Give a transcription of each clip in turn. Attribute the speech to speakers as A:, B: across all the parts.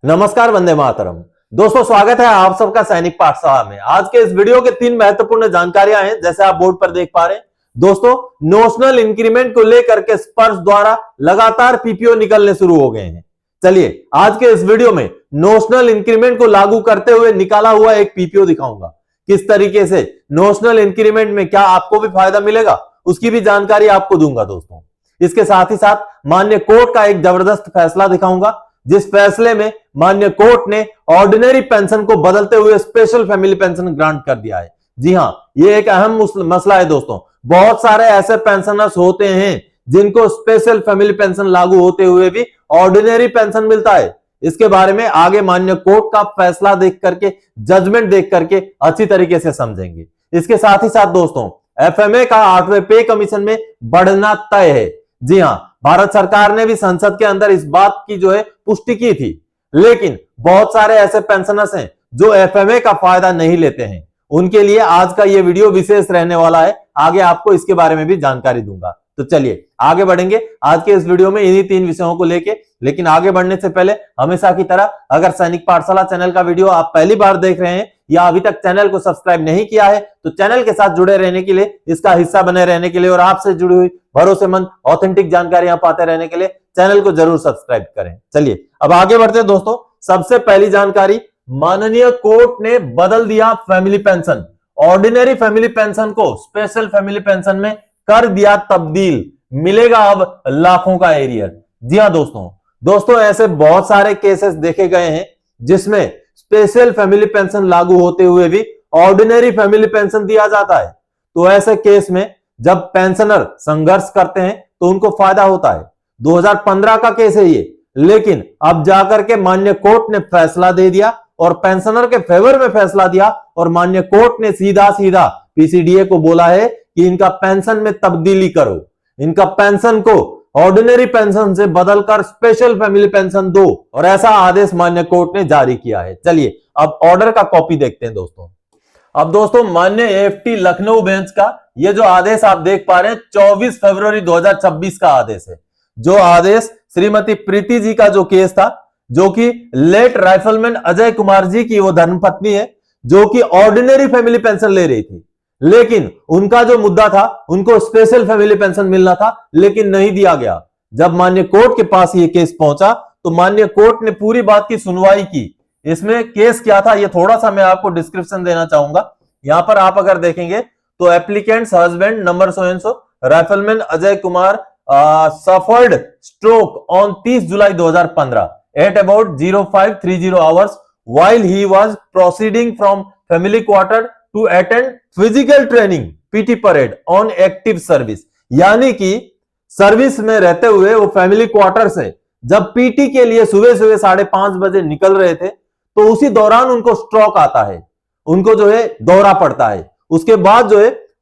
A: नमस्कार, वंदे मातरम। दोस्तों, स्वागत है आप सबका सैनिक पाठशाला में। आज के इस वीडियो के 3 महत्वपूर्ण जानकारियां हैं, जैसे आप बोर्ड पर देख पा रहे हैं। दोस्तों, नोशनल इंक्रीमेंट को लेकर के स्पर्श द्वारा लगातार पीपीओ निकलने शुरू हो गए हैं। चलिए, आज के इस वीडियो में नोशनल इंक्रीमेंट को लागू करते हुए निकाला हुआ एक पीपीओ दिखाऊंगा। किस तरीके से नोशनल इंक्रीमेंट में क्या आपको भी फायदा मिलेगा, उसकी भी जानकारी आपको दूंगा। दोस्तों, इसके साथ ही साथ माननीय कोर्ट का एक जबरदस्त फैसला दिखाऊंगा, जिस फैसले में माननीय कोर्ट ने ऑर्डिनरी पेंशन को बदलते हुए स्पेशल फैमिली पेंशन ग्रांट कर दिया है। जी हां, यह एक अहम मसला है। दोस्तों, बहुत सारे ऐसे पेंशनर्स होते हैं जिनको स्पेशल फैमिली पेंशन लागू होते हुए भी ऑर्डिनरी पेंशन मिलता है। इसके बारे में आगे माननीय कोर्ट का फैसला देख करके, जजमेंट देख करके अच्छी तरीके से समझेंगे। इसके साथ ही साथ दोस्तों, एफएमए का 8वें पे कमीशन में बढ़ना तय है। जी हां, भारत सरकार ने भी संसद के अंदर इस बात की पुष्टि की थी, लेकिन बहुत सारे ऐसे पेंशनर्स हैं जो एफएमए का फायदा नहीं लेते हैं। उनके लिए आज का यह वीडियो विशेष रहने वाला है। आगे आपको इसके बारे में भी जानकारी दूंगा। तो चलिए आगे बढ़ेंगे आज के इस वीडियो में इन्हीं 3 विषयों को लेके। लेकिन आगे बढ़ने से पहले हमेशा की तरह, अगर सैनिक पाठशाला चैनल का वीडियो आप पहली बार देख रहे हैं या अभी तक चैनल को सब्सक्राइब नहीं किया है, तो चैनल के साथ जुड़े रहने के लिए, इसका हिस्सा बने रहने के लिए और आपसे जुड़ी हुई भरोसेमंद ऑथेंटिक जानकारियां पाते रहने के लिए चैनल को जरूर सब्सक्राइब करें। चलिए अब आगे बढ़ते हैं। दोस्तों, सबसे पहली जानकारी, माननीय कोर्ट ने बदल दिया family pension. Ordinary family pension को स्पेशल फैमिली पेंशन में कर दिया तब्दील। मिलेगा अब लाखों का एरियर। जी हां दोस्तों, ऐसे बहुत सारे केसेस देखे गए हैं जिसमें स्पेशल फैमिली पेंशन लागू होते हुए भी ऑर्डिनरी फैमिली पेंशन दिया जाता है। तो ऐसे केस में जब पेंशनर संघर्ष करते हैं तो उनको फायदा होता है। 2015 का केस है ये, लेकिन अब जाकर के माननीय कोर्ट ने फैसला दे दिया और पेंशनर के फेवर में फैसला दिया और माननीय कोर्ट ने सीधा पीसीडीए को बोला है कि इनका पेंशन में तब्दीली करो, इनका पेंशन को ऑर्डिनरी पेंशन से बदलकर स्पेशल फैमिली पेंशन दो। और ऐसा आदेश माननीय कोर्ट ने जारी किया है। चलिए अब ऑर्डर का कॉपी देखते हैं। दोस्तों, माननीय एएफटी लखनऊ बेंच का ये जो आदेश आप देख पा रहे हैं, 24 फरवरी 2026 का आदेश है। जो आदेश श्रीमती प्रीति जी का जो केस था, जो कि लेट राइफलमैन अजय कुमार जी की वो धर्मपत्नी है, जो कि ऑर्डिनरी फैमिली पेंशन ले रही थी, लेकिन उनका जो मुद्दा था, उनको स्पेशल फैमिली पेंशन मिलना था, लेकिन नहीं दिया गया। जब माननीय कोर्ट के पास ये केस पहुंचा तो माननीय कोर्ट ने पूरी बात की सुनवाई की। इसमें केस क्या था, ये थोड़ा सा मैं आपको डिस्क्रिप्शन देना चाहूंगा। यहां पर आप अगर देखेंगे तो applicants husband number so and so rifleman Ajay Kumar suffered stroke on 30 July 2015 at about 0530 hours while he was proceeding from family quarter to attend physical training PT parade on active service। यानी कि सर्विस में रहते हुए वो family quarter से जब PT के लिए सुबह 5:30 बजे निकल रहे थे, तो उसी दौरान उनको स्ट्रोक आता है, उनको दौरा पड़ता है। उसके बाद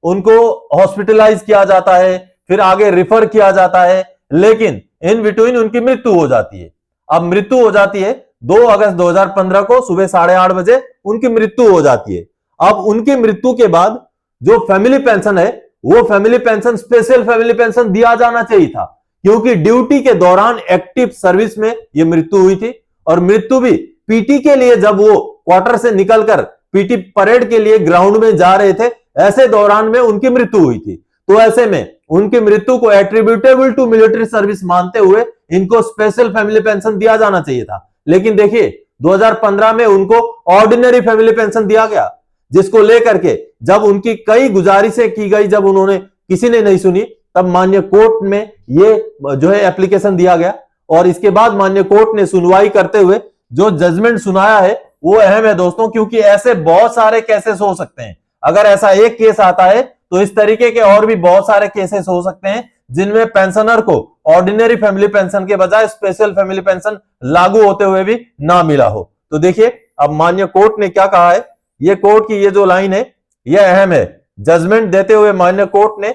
A: उनको हॉस्पिटलाइज किया जाता है, फिर आगे रिफर किया जाता है, लेकिन इन बिटवीन उनकी मृत्यु हो जाती है। अब मृत्यु हो जाती है 2 अगस्त 2015 को सुबह 8:30 बजे उनकी मृत्यु हो जाती है। अब उनकी मृत्यु के बाद जो फैमिली पेंशन है, वो family pension special family pension दिया जाना चाहिए था, क्योंकि ड्यूटी के दौरान एक्टिव सर्विस में ये मृत्यु हुई थी। और मृत्यु भी पीटी के लिए, जब वो क्वार्टर से निकलकर पीटी परेड के लिए ग्राउंड में जा रहे थे, ऐसे दौरान में उनकी मृत्यु हुई थी। तो ऐसे में उनकी मृत्यु को एट्रीब्यूटेबल टू मिलिट्री सर्विस मानते हुए इनको स्पेशल फैमिली पेंशन दिया जाना चाहिए था। लेकिन देखिए 2015 में उनको ऑर्डिनरी फैमिली पेंशन दिया गया, जिसको लेकर के जब उनकी कई गुजारिशें की गई, जब उन्होंने किसी ने नहीं सुनी, तब माननीय कोर्ट में ये एप्लीकेशन दिया गया। और इसके बाद माननीय कोर्ट ने सुनवाई करते हुए जो जजमेंट सुनाया है वो अहम है दोस्तों, क्योंकि ऐसे बहुत सारे केसेस हो सकते हैं। अगर ऐसा एक केस आता है तो इस तरीके के और भी बहुत सारे केसेस हो सकते हैं जिनमें पेंशनर को ऑर्डिनरी फैमिली पेंशन के बजाय स्पेशल फैमिली पेंशन लागू होते हुए भी ना मिला हो। तो देखिए अब माननीय कोर्ट ने क्या कहा है। ये कोर्ट की ये जो लाइन है ये अहम है। जजमेंट देते हुए माननीय कोर्ट ने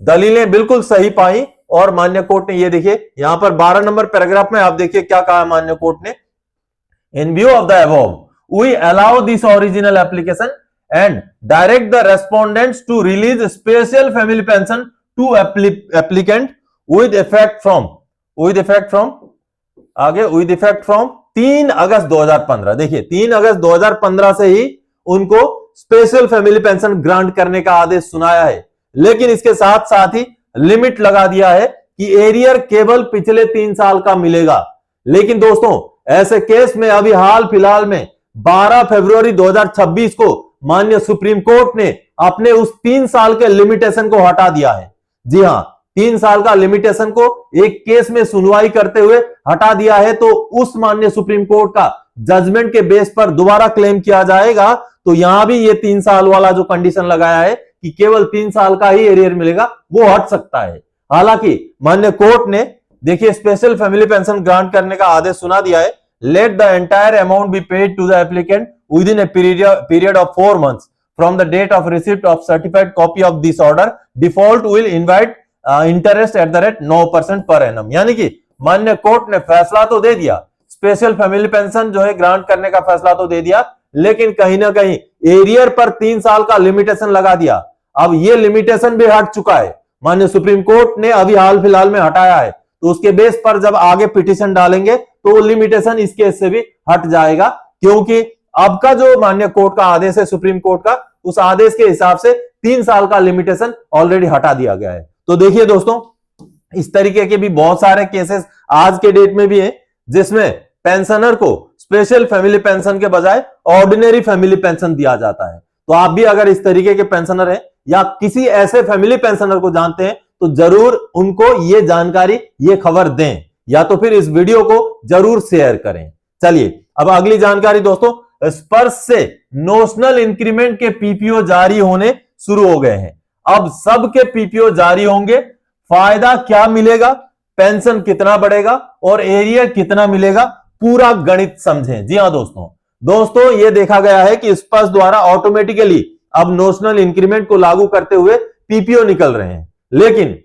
A: दलीलें बिल्कुल सही पाई और माननीय कोर्ट ने ये देखिए यहां पर 12 नंबर पैराग्राफ में आप देखिए क्या कहा माननीय कोर्ट ने। In view of the above we allow this original application and direct the respondents to release special family pension to applicant with effect from 3 अगस्त 2015, देखिए 3 अगस्त 2015 से ही उनको स्पेशल फैमिली पेंशन ग्रांट करने का आदेश सुनाया है, लेकिन इसके साथ साथ ही लिमिट लगा दिया है कि एरियर केवल पिछले 3 साल का मिलेगा। लेकिन दोस्तों ऐसे केस में अभी हाल फिलहाल में 12 फरवरी 2026 को माननीय सुप्रीम कोर्ट ने अपने उस 3 साल के लिमिटेशन को हटा दिया है। जी हां, 3 साल का लिमिटेशन को एक केस में सुनवाई करते हुए हटा दिया है। तो उस माननीय सुप्रीम कोर्ट का जजमेंट के बेस पर दोबारा क्लेम किया जाएगा तो यहां भी ये 3 साल वाला जो कंडीशन लगाया है कि केवल 3 साल का ही एरियर मिलेगा, वो हट सकता है। हालांकि माननीय कोर्ट ने देखिए स्पेशल फैमिली पेंशन ग्रांट करने का आदेश सुना दिया है। Let the entire amount be paid to the applicant within a period of 4 months from the date of receipt of certified copy of this order. Default will invite interest at the rate 9% per annum. यानी कि माननीय court ने फैसला तो दे दिया, special family pension जो है grant करने का फैसला तो दे दिया, लेकिन कहीं ना कहीं एरियर पर 3 साल का लिमिटेशन लगा दिया। अब ये लिमिटेशन भी हट चुका है, माननीय सुप्रीम कोर्ट ने अभी हाल फिलहाल में हटाया है। तो उसके बेस पर जब आगे पिटीशन डालेंगे तो वो लिमिटेशन इस केस से भी हट जाएगा, क्योंकि अब का जो माननीय कोर्ट का आदेश है सुप्रीम कोर्ट का, उस आदेश के हिसाब से 3 साल का लिमिटेशन ऑलरेडी हटा दिया गया है। तो देखिए दोस्तों, इस तरीके के भी बहुत सारे केसेस आज के डेट में भी है जिसमें पेंशनर को स्पेशल फैमिली पेंशन के बजाय ऑर्डिनरी फैमिली पेंशन दिया जाता है। तो आप भी अगर इस तरीके के पेंशनर हैं या किसी ऐसे फैमिली पेंशनर को जानते हैं तो जरूर उनको ये जानकारी, ये खबर दें, या तो फिर इस वीडियो को जरूर शेयर करें। चलिए अब अगली जानकारी दोस्तों, स्पर्श से नोशनल इंक्रीमेंट के पीपीओ जारी होने शुरू हो गए हैं। अब सबके पीपीओ जारी होंगे। फायदा क्या मिलेगा, पेंशन कितना बढ़ेगा और एरियर कितना मिलेगा, पूरा गणित समझें। जी हां दोस्तों यह देखा गया है कि स्पर्श द्वारा ऑटोमेटिकली अब नोशनल इंक्रीमेंट को लागू करते हुए पीपीओ निकल रहे हैं, लेकिन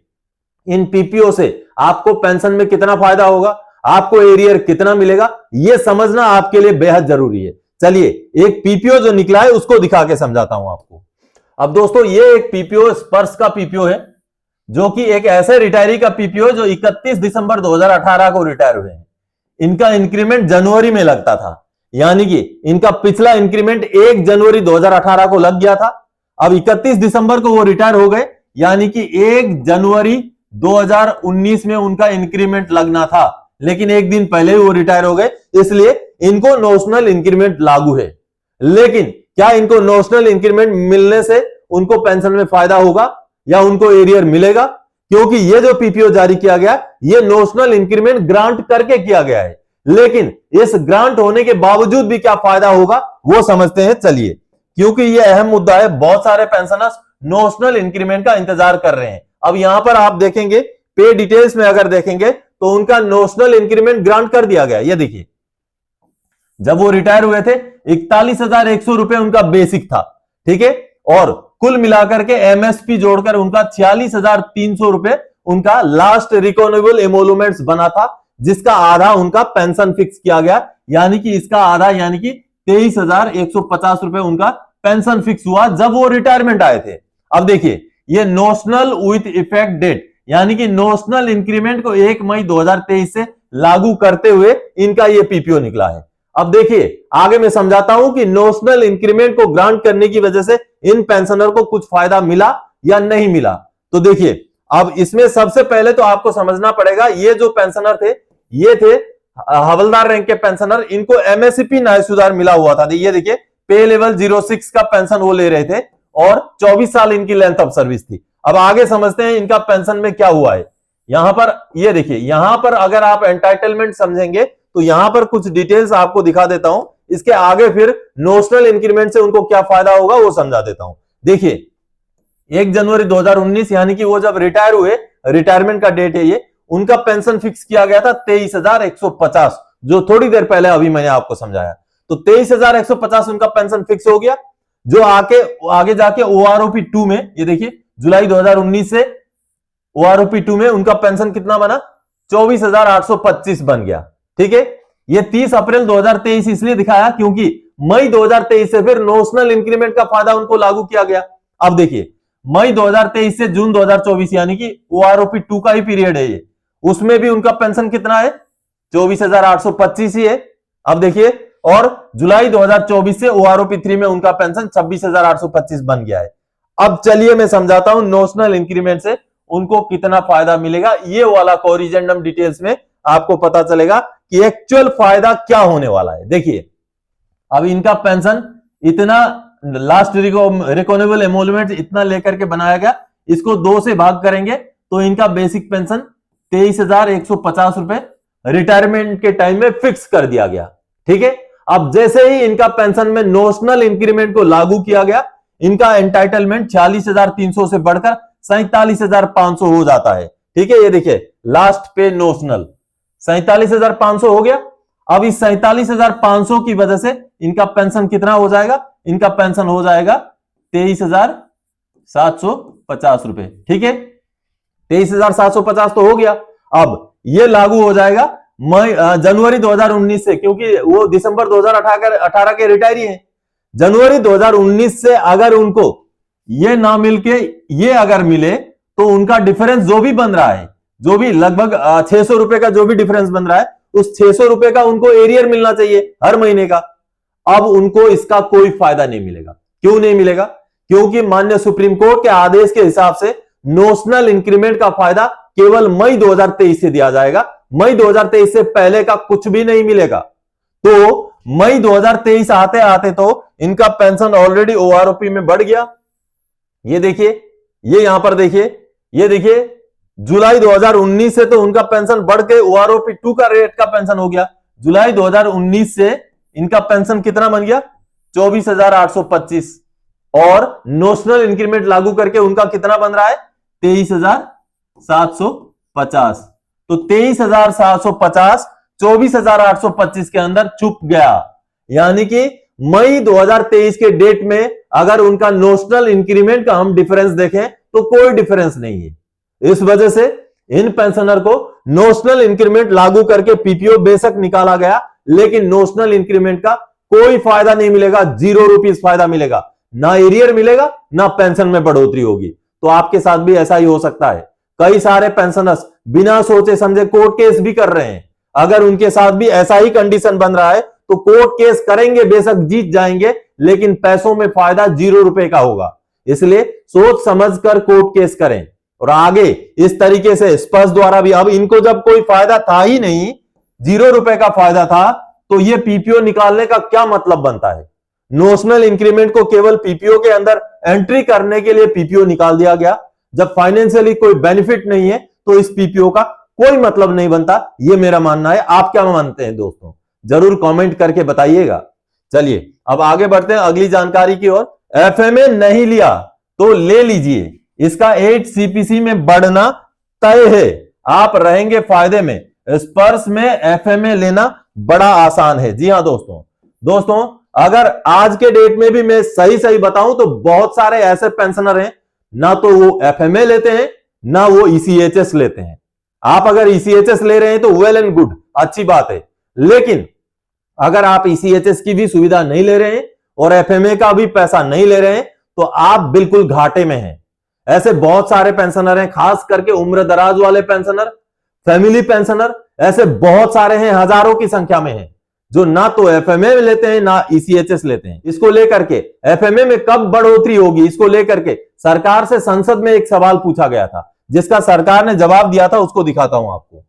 A: इन पीपीओ से आपको पेंशन में कितना फायदा होगा, आपको एरियर कितना मिलेगा, यह समझना आपके लिए बेहद जरूरी है। चलिए एक पीपीओ जो निकला है उसको दिखा के समझाता हूं आपको। अब दोस्तों ये एक पीपीओ स्पर्श का पीपीओ है, जो कि एक ऐसे रिटायरी का पीपीओ जो 31 दिसंबर 2018 को रिटायर हुए हैं। इनका इंक्रीमेंट जनवरी में लगता था, यानी कि इनका पिछला इंक्रीमेंट 1 जनवरी 2018 को लग गया था। अब 31 दिसंबर को वो रिटायर हो गए, यानी कि 1 जनवरी 2019 में उनका इंक्रीमेंट लगना था, लेकिन एक दिन पहले ही वो रिटायर हो गए, इसलिए इनको नोशनल इंक्रीमेंट लागू है। लेकिन क्या इनको नोशनल इंक्रीमेंट मिलने से उनको पेंशन में फायदा होगा या उनको एरियर मिलेगा? क्योंकि ये जो पीपीओ जारी किया गया, ये नोशनल इंक्रीमेंट ग्रांट करके किया गया है, लेकिन इस ग्रांट होने के बावजूद भी क्या फायदा होगा वो समझते हैं। चलिए, क्योंकि ये अहम मुद्दा है, बहुत सारे पेंशनर्स नोशनल इंक्रीमेंट का इंतजार कर रहे हैं। अब यहां पर आप देखेंगे पे डिटेल्स में अगर देखेंगे तो उनका नोशनल इंक्रीमेंट ग्रांट कर दिया गया। ये देखिए, जब वो रिटायर हुए थे 41,100 रुपए उनका बेसिक था, ठीक है, और कुल मिलाकर के एमएसपी जोड़कर उनका 46,300 रुपए उनका लास्ट रिकॉर्डेबल एमोलुमेंट्स बना था, जिसका आधा उनका पेंशन फिक्स किया गया, यानी कि इसका आधा यानी कि 23,150 रुपए उनका पेंशन फिक्स हुआ जब वो रिटायरमेंट आए थे। अब देखिए, ये नोशनल विथ इफेक्ट डेट, यानी कि नोशनल इंक्रीमेंट को 1 मई 2023 से लागू करते हुए इनका ये पीपीओ निकला है। अब देखिए आगे मैं समझाता हूं कि नोशनल इंक्रीमेंट को ग्रांट करने की वजह से इन पेंशनर को कुछ फायदा मिला या नहीं मिला। तो देखिए, अब इसमें सबसे पहले तो आपको समझना पड़ेगा, ये जो पेंशनर थे ये थे हवलदार रैंक के पेंशनर, इनको एमएसपी न्याय सुधार मिला हुआ था। ये देखिए, पे लेवल 06 का पेंशन वो ले रहे थे और 24 साल इनकी लेंथ ऑफ सर्विस थी। अब आगे समझते हैं इनका पेंशन में क्या हुआ है। यहां पर ये देखिए, यहां पर अगर आप एंटाइटलमेंट समझेंगे तो यहां पर कुछ डिटेल्स आपको दिखा देता हूं, इसके आगे फिर नोशनल इंक्रीमेंट से उनको क्या फायदा होगा वो समझा देता हूं। देखिए, 1 जनवरी 2019 यानी कि वो जब रिटायर हुए, रिटायरमेंट का डेट है ये, उनका पेंशन फिक्स किया गया था 23,150, जो थोड़ी देर पहले अभी मैंने आपको समझाया। तो 23,150 उनका पेंशन फिक्स हो गया, जो आगे जाके ओआरओपी 2 में, ये देखिए जुलाई 2019 से ओआरओपी 2 में उनका पेंशन कितना बना, 24,825 बन गया। ठीक है, ये 30 अप्रैल 2023 इसलिए दिखाया क्योंकि मई 2023 से फिर नोशनल इंक्रीमेंट का फायदा उनको लागू किया गया। अब देखिए, मई 2023 से जून 2024 यानी कि ओआरओपी 2 का ही पीरियड है ये, उसमें भी उनका पेंशन कितना है, 24,825 ही है। अब देखिए, और जुलाई 2024 से ओआरओपी 3 में उनका पेंशन 26,825 बन गया है। अब चलिए मैं समझाता हूं नोशनल इंक्रीमेंट से उनको कितना फायदा मिलेगा। ये वाला कोरिजेंडम डिटेल्स में आपको पता चलेगा कि एक्चुअल फायदा क्या होने वाला है। देखिए, अब इनका पेंशन इतना लास्ट रिकॉनेबल एमोलमेंट इतना लेकर के बनाया गया, इसको 2 से भाग करेंगे तो इनका बेसिक पेंशन 23,150 रुपए रिटायरमेंट के टाइम में फिक्स कर दिया गया। ठीक है, अब जैसे ही इनका पेंशन में नोशनल इंक्रीमेंट को लागू किया गया, इनका एंटाइटलमेंट 46,300 से बढ़कर 47,500 हो जाता है। ठीक है, ये देखिए लास्ट पे नोशनल 47,500 हो गया। अब इस 47,500 की वजह से इनका पेंशन कितना हो जाएगा? इनका पेंशन हो जाएगा 23,750 रुपए। ठीक है, 23,750 तो हो गया। अब ये लागू हो जाएगा जनवरी 2019 से, क्योंकि वो दिसंबर 2018 के रिटायरी हैं। जनवरी 2019 से अगर उनको ये ना मिलके ये अगर मिले तो उनका डिफरेंस जो भी बन रहा है, जो भी लगभग 600 रुपए का जो भी डिफरेंस बन रहा है, उस 600 रुपए का उनको एरियर मिलना चाहिए हर महीने का। अब उनको इसका कोई फायदा नहीं मिलेगा। क्यों नहीं मिलेगा? क्योंकि माननीय सुप्रीम कोर्ट के आदेश के हिसाब से नोशनल इंक्रीमेंट का फायदा केवल मई 2023 से दिया जाएगा। मई 2023 से पहले का कुछ भी नहीं मिलेगा। तो मई 2023 आते आते तो इनका पेंशन ऑलरेडी ओआरओपी में बढ़ गया। ये देखिए, ये यहां पर देखिए, ये देखिए जुलाई 2019 से तो उनका पेंशन बढ़ के ओआरओपी 2 का रेट का पेंशन हो गया। जुलाई 2019 से इनका पेंशन कितना बन गया? 24,825। और नोशनल इंक्रीमेंट लागू करके उनका कितना बन रहा है? 23,750। तो 23,750 24,825 के अंदर चुप गया। यानी कि मई 2023 के डेट में अगर उनका नोशनल इंक्रीमेंट का हम डिफरेंस देखें तो कोई डिफरेंस नहीं है। इस वजह से इन पेंशनर को नोशनल इंक्रीमेंट लागू करके पीपीओ बेशक निकाला गया, लेकिन नोशनल इंक्रीमेंट का कोई फायदा नहीं मिलेगा। 0 रुपीस फायदा मिलेगा, ना एरियर मिलेगा, ना पेंशन में बढ़ोतरी होगी। तो आपके साथ भी ऐसा ही हो सकता है। कई सारे पेंशनर्स बिना सोचे समझे कोर्ट केस भी कर रहे हैं। अगर उनके साथ भी ऐसा ही कंडीशन बन रहा है तो कोर्ट केस करेंगे, बेशक जीत जाएंगे, लेकिन पैसों में फायदा 0 रुपए का होगा। इसलिए सोच समझकर कोर्ट केस करें। और आगे इस तरीके से स्पर्श द्वारा भी, अब इनको जब कोई फायदा था ही नहीं, 0 रुपए का फायदा था, तो ये पीपीओ निकालने का क्या मतलब बनता है? नोशनल इंक्रीमेंट को केवल पीपीओ के अंदर एंट्री करने के लिए पीपीओ निकाल दिया गया। जब फाइनेंशियली कोई बेनिफिट नहीं है तो इस पीपीओ का कोई मतलब नहीं बनता। ये मेरा मानना है। आप क्या मानते हैं दोस्तों? जरूर कमेंट करके बताइएगा। चलिए अब आगे बढ़ते हैं अगली जानकारी की ओर। एफएमए नहीं लिया तो ले लीजिए, इसका 8 सीपीसी में बढ़ना तय है, आप रहेंगे फायदे में। स्पर्श में एफएमए लेना बड़ा आसान है। जी हां दोस्तों, अगर आज के डेट में भी मैं सही बताऊं तो बहुत सारे ऐसे पेंशनर हैं, ना तो वो एफएमए लेते हैं, ना वो ईसीएचएस लेते हैं। आप अगर ईसीएचएस ले रहे हैं तो वेल एंड गुड, अच्छी बात है। लेकिन अगर आप ईसीएचएस की भी सुविधा नहीं ले रहे हैं और एफएमए का भी पैसा नहीं ले रहे हैं तो आप बिल्कुल घाटे में हैं। ऐसे बहुत सारे पेंशनर हैं, खास करके उम्र दराज वाले पेंशनर, फैमिली पेंशनर, ऐसे बहुत सारे हैं, हजारों की संख्या में हैं, जो ना तो एफएमए लेते हैं ना ईसीएचएस लेते हैं। इसको लेकर के एफएमए में कब बढ़ोतरी होगी, इसको लेकर के सरकार से संसद में एक सवाल पूछा गया था, जिसका सरकार ने जवाब दिया था। उसको दिखाता हूं आपको।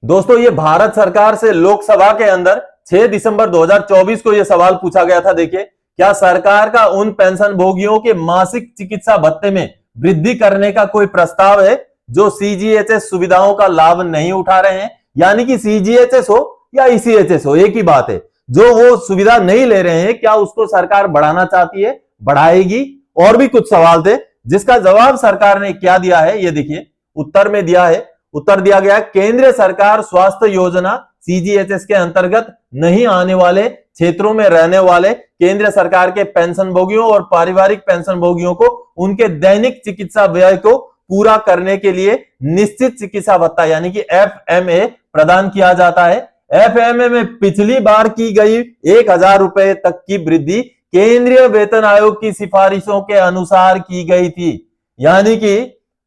A: दोस्तों, ये भारत सरकार से लोकसभा के अंदर 6 दिसंबर 2024 को यह सवाल पूछा गया था। देखिए, क्या सरकार का उन पेंशन भोगियों के मासिक चिकित्सा भत्ते में वृद्धि करने का कोई प्रस्ताव है जो सीजीएचएस सुविधाओं का लाभ नहीं उठा रहे हैं? यानी कि सीजीएचएस हो या ईसीएचएस हो, एक ही बात है। जो वो सुविधा नहीं ले रहे हैं, क्या उसको सरकार बढ़ाना चाहती है? बढ़ाएगी? और भी कुछ सवाल थे, जिसका जवाब सरकार ने क्या दिया है, ये देखिए उत्तर में दिया है। उत्तर दिया गया, केंद्र सरकार स्वास्थ्य योजना सीजीएचएस के अंतर्गत नहीं आने वाले क्षेत्रों में रहने वाले केंद्र सरकार के पेंशन भोगियों और पारिवारिक पेंशन भोगियों को उनके दैनिक चिकित्सा व्यय को पूरा करने के लिए निश्चित चिकित्सा भत्ता यानी कि एफएमए प्रदान किया जाता है। एफएमए में पिछली बार की गई 1,000 रुपए तक की वृद्धि केंद्रीय वेतन आयोग की सिफारिशों के अनुसार की गई थी। यानी कि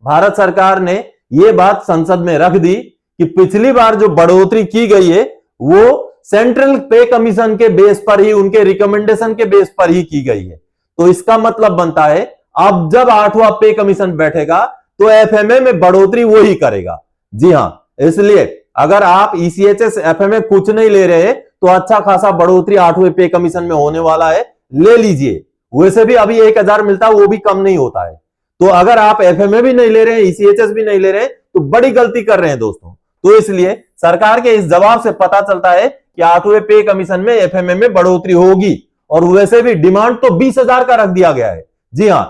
A: भारत सरकार ने यह बात संसद में रख दी कि पिछली बार जो बढ़ोतरी की गई है वो सेंट्रल पे कमीशन के बेस पर ही, उनके रिकमेंडेशन के बेस पर ही की गई है। तो इसका मतलब बनता है अब जब 8वां पे कमीशन बैठेगा तो एफएमए में बढ़ोतरी वो ही करेगा। जी हां, इसलिए अगर आप ईसीएचएस एफएमए कुछ नहीं ले रहे तो अच्छा खासा बढ़ोतरी 8वें पे कमीशन में होने वाला है, ले लीजिए। वैसे भी अभी 1000 मिलता है, वो भी कम नहीं होता है। तो अगर आप एफएमए भी नहीं ले रहे हैं, ईसीएचएस भी नहीं ले रहे हैं, तो बड़ी गलती कर रहे हैं दोस्तों। तो इसलिए सरकार के इस जवाब से पता चलता है कि 8वें पे कमीशन में एफएमए में बढ़ोतरी होगी। और वैसे भी डिमांड तो 20,000 का रख दिया गया है। जी हां,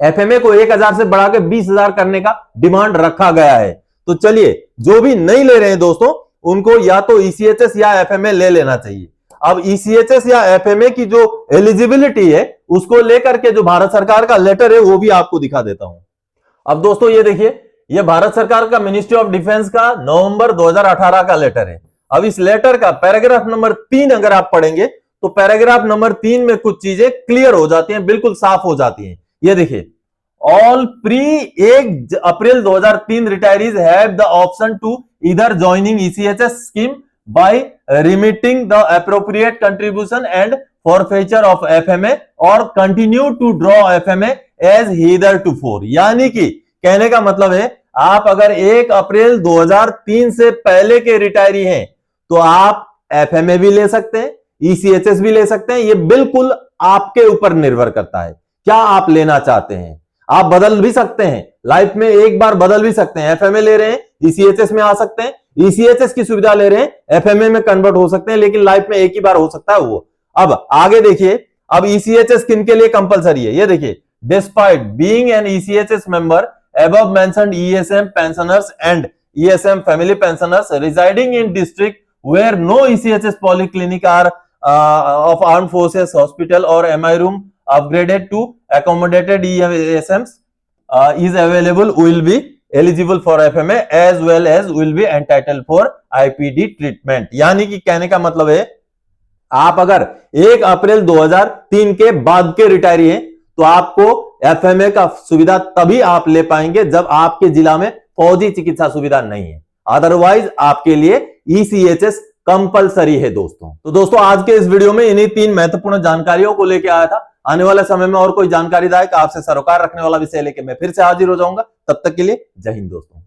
A: एफएमए को 1000 से बढ़ा के 20,000 करने का डिमांड रखा गया है। तो चलिए, जो भी नहीं ले रहे हैं दोस्तों, उनको या तो ईसीएचएस या एफएमए ले लेना चाहिए। अब ईसीएचएस या एफएमए की जो एलिजिबिलिटी है उसको लेकर के जो भारत सरकार का लेटर है वो भी आपको दिखा देता हूं। अब दोस्तों ये देखिए, ये भारत सरकार का मिनिस्ट्री ऑफ डिफेंस का नवंबर 2018 का लेटर है। अब इस लेटर का पैराग्राफ नंबर 3 अगर आप पढ़ेंगे तो पैराग्राफ नंबर 3 में कुछ चीजें क्लियर हो जाती हैं, बिल्कुल साफ हो जाती हैं। ये देखिए, all pre 1 April 2003 retirees have the option to either joining ECHS scheme by remitting the appropriate contribution and forfeiture of FMA और continue to draw FMA as hitherto for. यानी कि कहने का मतलब है, आप अगर 1 अप्रैल 2003 से पहले के रिटायरी हैं तो आप एफएमए भी ले सकते हैं, ईसीएचएस भी ले सकते हैं। ये बिल्कुल आपके ऊपर निर्भर करता है क्या आप लेना चाहते हैं। आप बदल भी सकते हैं, लाइफ में एक बार बदल भी सकते हैं। एफएमए ले रहे हैं, ईसीएचएस में आ सकते हैं, ईसीएचएस की सुविधा ले रहे हैं, एफएमए में कन्वर्ट हो सकते हैं, लेकिन लाइफ में एक ही बार हो सकता है वो। अब आगे देखिए, अब ईसीएचएस किन के लिए कंपलसरी है। ये देखिए, despite being an ECHS member above mentioned ESM pensioners and ESM family pensioners residing in district where no ECHS polyclinic are of armed forces hospital or MI room upgraded to accommodated ESMs is available will be eligible for FMA as well as will be entitled for IPD treatment। यानी कि कहने का मतलब है, आप अगर 1 April 2003 के बाद के रिटायरी हैं तो आपको एफएमए का सुविधा तभी आप ले पाएंगे जब आपके जिला में फौजी चिकित्सा सुविधा नहीं है। अदरवाइज आपके लिए ईसीएचएस कंपलसरी है दोस्तों। तो दोस्तों, आज के इस वीडियो में इन्हीं 3 महत्वपूर्ण जानकारियों को लेकर आया था। आने वाले समय में और कोई जानकारीदायक आपसे सरोकार रखने वाला विषय लेके मैं फिर से हाजिर हो जाऊंगा। तब तक के लिए जय हिंद दोस्तों।